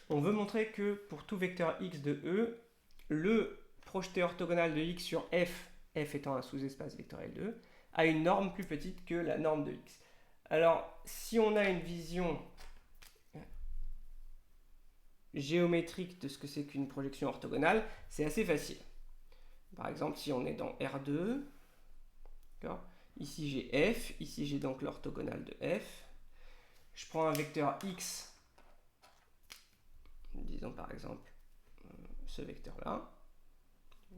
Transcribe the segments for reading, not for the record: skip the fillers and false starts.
on veut montrer que pour tout vecteur x de E, le projeté orthogonal de x sur f, f étant un sous-espace vectoriel de E, a une norme plus petite que la norme de x. Alors, si on a une vision géométrique de ce que c'est qu'une projection orthogonale, c'est assez facile. Par exemple, si on est dans R2, ici j'ai f, ici j'ai donc l'orthogonale de f. Je prends un vecteur x, disons par exemple ce vecteur-là.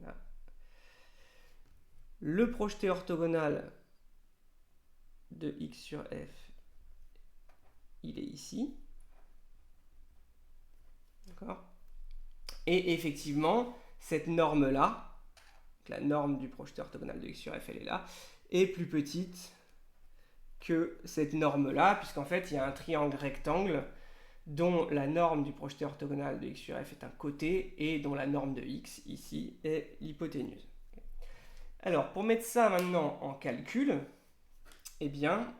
Là. Le projeté orthogonal de x sur f, il est ici. D'accord ? Et effectivement, cette norme-là, la norme du projeté orthogonal de x sur f, elle est là, est plus petite que cette norme-là, puisqu'en fait, il y a un triangle rectangle dont la norme du projeté orthogonal de x sur f est un côté et dont la norme de x, ici, est l'hypoténuse. Alors, pour mettre ça maintenant en calcul, eh bien,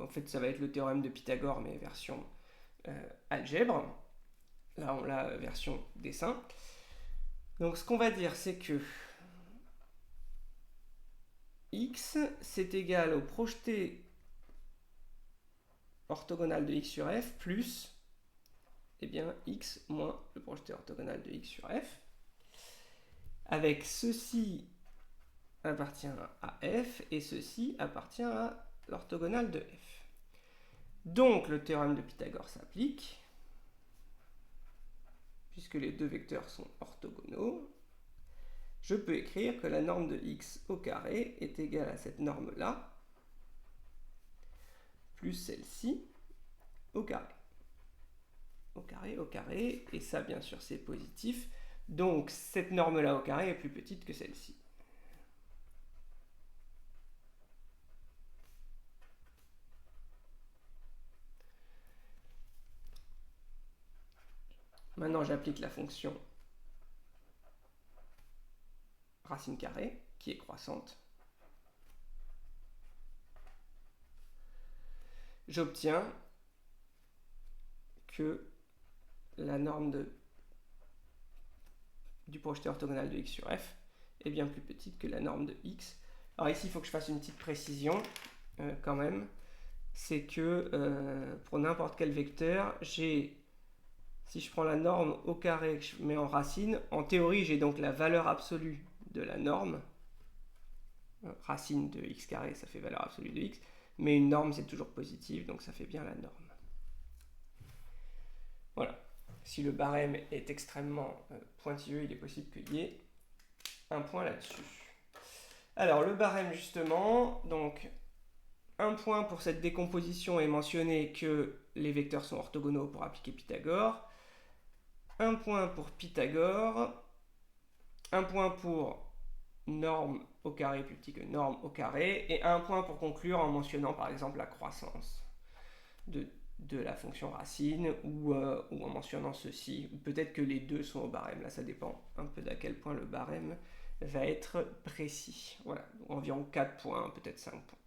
en fait, ça va être le théorème de Pythagore, mais version algèbre. Là, on l'a version dessin. Donc, ce qu'on va dire, c'est que x, c'est égal au projeté orthogonal de x sur f plus, eh bien, x moins le projeté orthogonal de x sur f. Avec ceci appartient à f et ceci appartient à l'orthogonale de f. Donc, le théorème de Pythagore s'applique, puisque les deux vecteurs sont orthogonaux. Je peux écrire que la norme de x au carré est égale à cette norme-là, plus celle-ci, au carré. Au carré, au carré, et ça, bien sûr, c'est positif. Donc, cette norme-là au carré est plus petite que celle-ci. Maintenant, j'applique la fonction racine carrée, qui est croissante. J'obtiens que la norme du projeté orthogonal de x sur f est bien plus petite que la norme de x. Alors ici, il faut que je fasse une petite précision quand même. C'est que pour n'importe quel vecteur, si je prends la norme au carré que je mets en racine, en théorie, j'ai donc la valeur absolue de la norme. Racine de x carré, ça fait valeur absolue de x. Mais une norme, c'est toujours positive, donc ça fait bien la norme. Voilà. Si le barème est extrêmement pointilleux, il est possible qu'il y ait un point là-dessus. Alors, le barème, justement, donc, un point pour cette décomposition est mentionné que les vecteurs sont orthogonaux pour appliquer Pythagore. Un point pour Pythagore. Un point pour norme au carré plus petit que norme au carré. Et un point pour conclure en mentionnant, par exemple, la croissance de la fonction racine ou en mentionnant ceci, ou peut-être que les deux sont au barème, là ça dépend un peu d'à quel point le barème va être précis. Voilà, environ 4 points, peut-être 5 points.